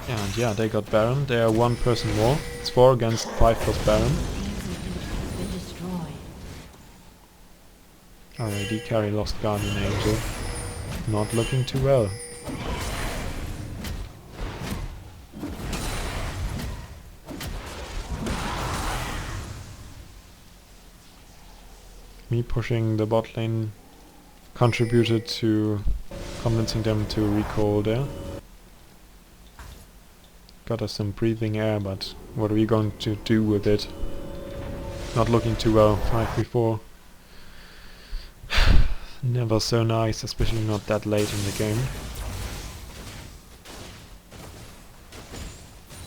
And yeah, they got Baron. They are 1 person more. It's 4 against 5 plus Baron. Our AD carry lost Guardian Angel. Not looking too well. Me pushing the bot lane contributed to convincing them to recall there. Got us some breathing air, but what are we going to do with it? Not looking too well. 5v4. Never so nice, especially not that late in the game.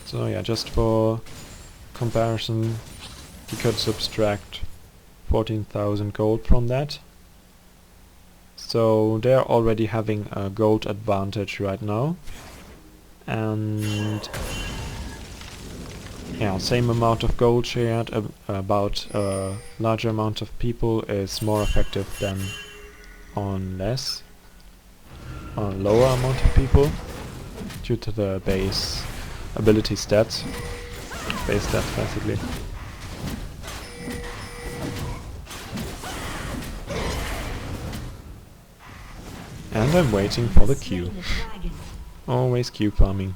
So yeah, just for comparison, you could subtract 14,000 gold from that. So they're already having a gold advantage right now. And yeah, same amount of gold shared, about a larger amount of people is more effective than on a lower amount of people due to the base ability stats. Base stats basically. And I'm waiting for the Q. Always Q farming.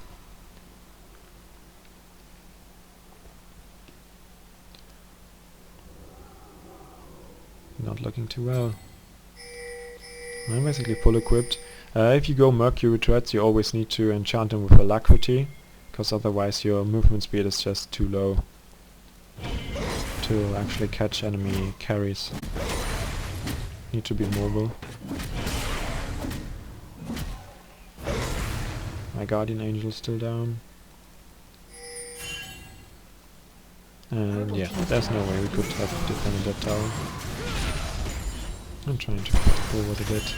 Not looking too well. I'm basically full equipped. If you go Mercury threats, you always need to enchant them with Alacrity, because otherwise your movement speed is just too low to actually catch enemy carries. Need to be mobile. My Guardian Angel is still down. And yeah, there's no way we could have defended that tower. I'm trying to put it forward a bit.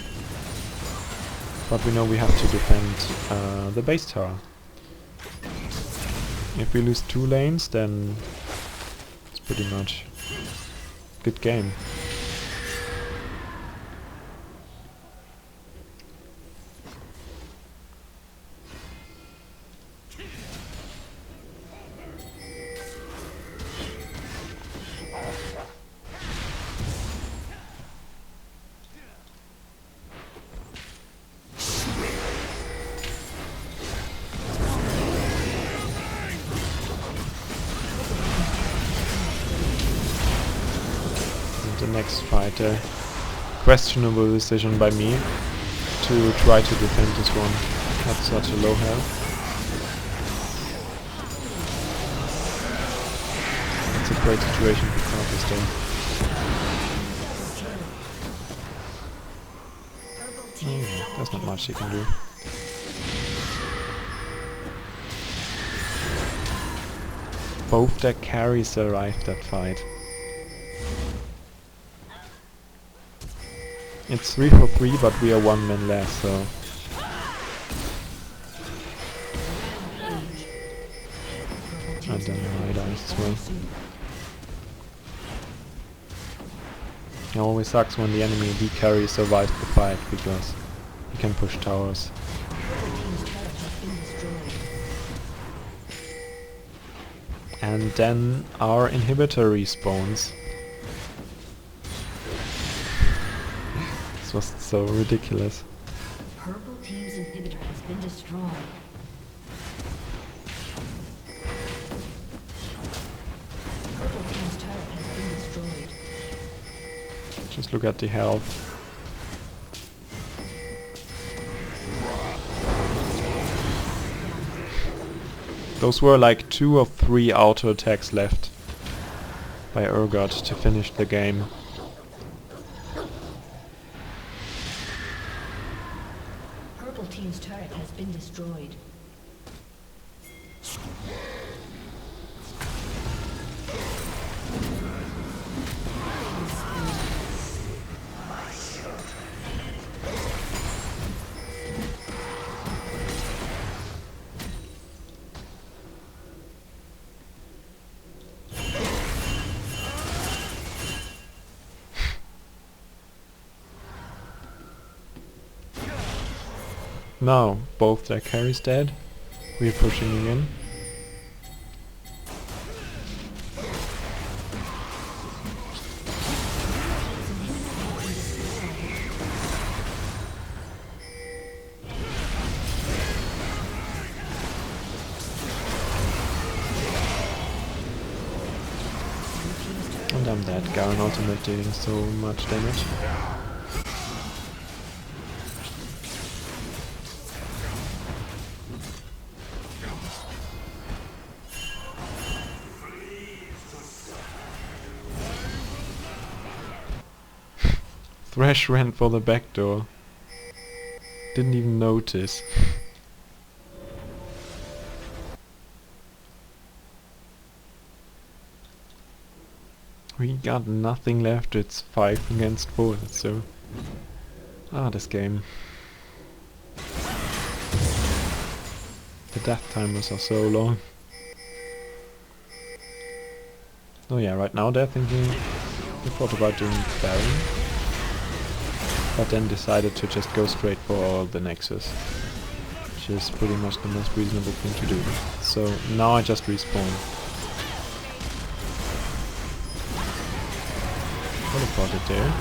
But we know we have to defend the base tower. If we lose 2 lanes, then it's pretty much good game. The next fight, questionable decision by me to try to defend this one at such a low health. It's a great situation for Kratos though. There's not much he can do. Both their carries survived that fight. It's 3 for 3, but we are 1 man less, so... And then I died as well. It always sucks when the enemy D carry survives the fight, because he can push towers. And then our inhibitor respawns. This was so ridiculous. Purple team's inhibitor has been destroyed. Purple team's turret has been destroyed. Just look at the health. Those were like 2 or 3 auto attacks left by Urgot to finish the game. Purple team's turret has been destroyed. Now, both their carries dead. We're pushing in. And I'm dead. Garen ultimate dealing so much damage. Thresh ran for the back door. Didn't even notice. We got nothing left, it's 5 against 4, so... this game. The death timers are so long. Oh yeah, right now they're thinking... They thought about doing Baron, but then decided to just go straight for the Nexus, which is pretty much the most reasonable thing to do. So now I just respawn. Teleported there.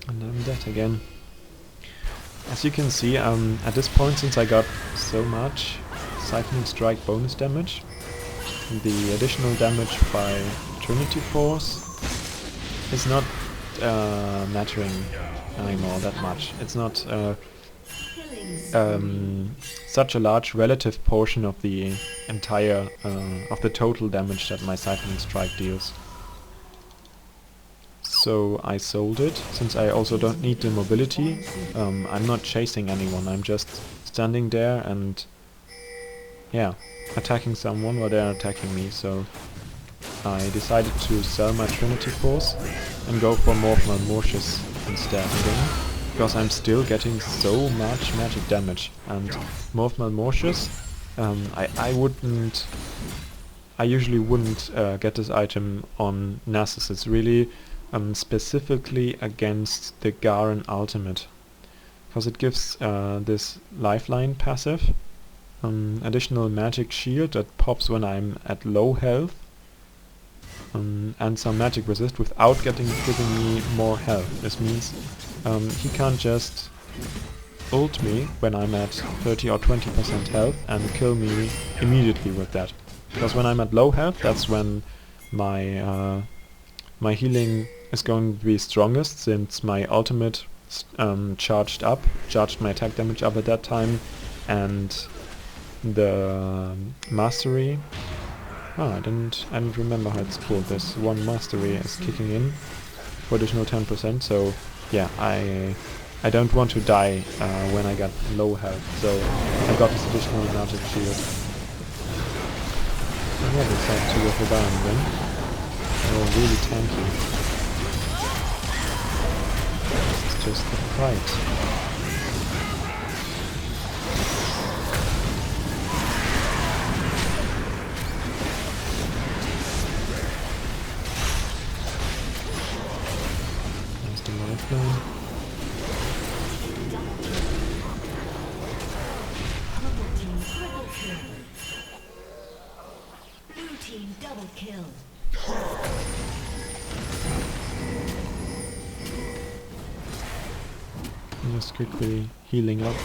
And I'm dead again. As you can see, at this point, since I got so much Siphoning Strike bonus damage, the additional damage by Trinity Force is not mattering anymore that much. It's not such a large relative portion of the entire of the total damage that my Siphoning Strike deals. So I sold it, since I also don't need the mobility. I'm not chasing anyone, I'm just standing there and yeah, attacking someone while they're attacking me, so I decided to sell my Trinity Force and go for Morph Malmortius instead again, because I'm still getting so much magic damage. And Morph Malmortius, I usually wouldn't get this item on Nasus. It's really specifically against the Garen ultimate, because it gives this lifeline passive, additional magic shield that pops when I'm at low health, and some magic resist without giving me more health. This means he can't just ult me when I'm at 30 or 20% health and kill me immediately with that. Because when I'm at low health, that's when my my healing is going to be strongest, since my ultimate charged my attack damage up at that time, and the mastery. Oh, I didn't remember how it's called. This one mastery is kicking in for additional 10%. So yeah, I don't want to die when I got low health. So I got this additional magic shield. And yeah, decided to go for Baron then. Oh, really tanky. This is just the fight. Lifeline. Blue team double kill. Just quickly healing up.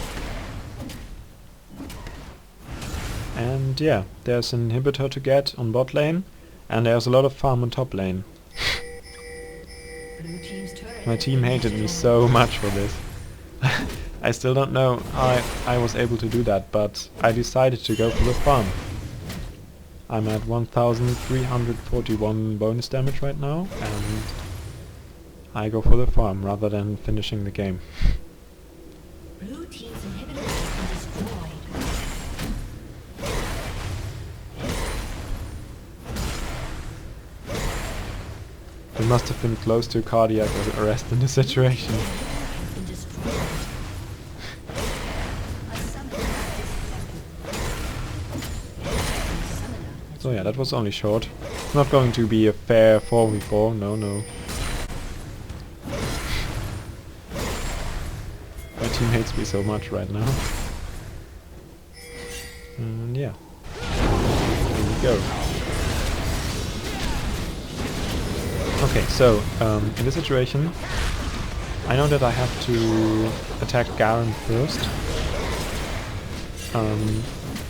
And yeah, there's an inhibitor to get on bot lane, and there's a lot of farm on top lane. My team hated me so much for this. I still don't know how I was able to do that, but I decided to go for the farm. I'm at 1341 bonus damage right now, and I go for the farm rather than finishing the game. Blue team's inhibitor has been destroyed. We must have been close to cardiac arrest in this situation. So yeah, that was only short. It's not going to be a fair 4v4, no. My team hates me so much right now. And yeah. Here we go. Okay, so in this situation, I know that I have to attack Garen first,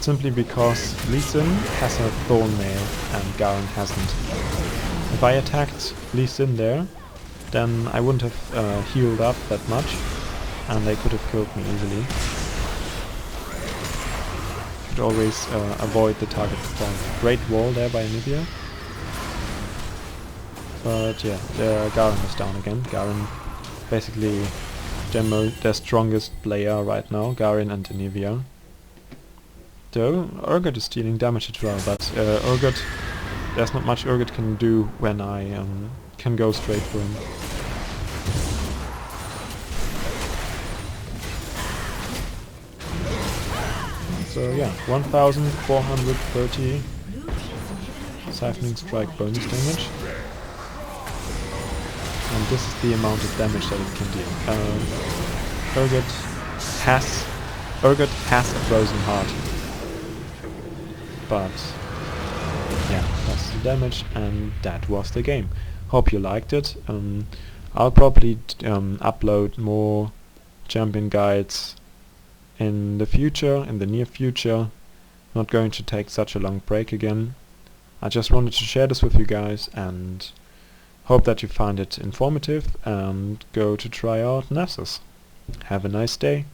simply because Lee Sin has a Thorn Mail and Garen hasn't. If I attacked Lee Sin there, then I wouldn't have healed up that much, and they could have killed me easily. Should always avoid the target point. Great wall there by Anivia. But yeah, the Garen is down again. Garen, basically their strongest player right now, Garen and Anivia. Though Urgot is dealing damage as well, but Urgot, there's not much Urgot can do when I can go straight for him. So yeah, 1430 Siphoning Strike bonus damage. And this is the amount of damage that it can deal. Urgot has a frozen heart. But yeah, that's the damage, and that was the game. Hope you liked it. I'll probably upload more champion guides in the future, in the near future. Not going to take such a long break again. I just wanted to share this with you guys and hope that you find it informative and go to try out Nasus. Have a nice day.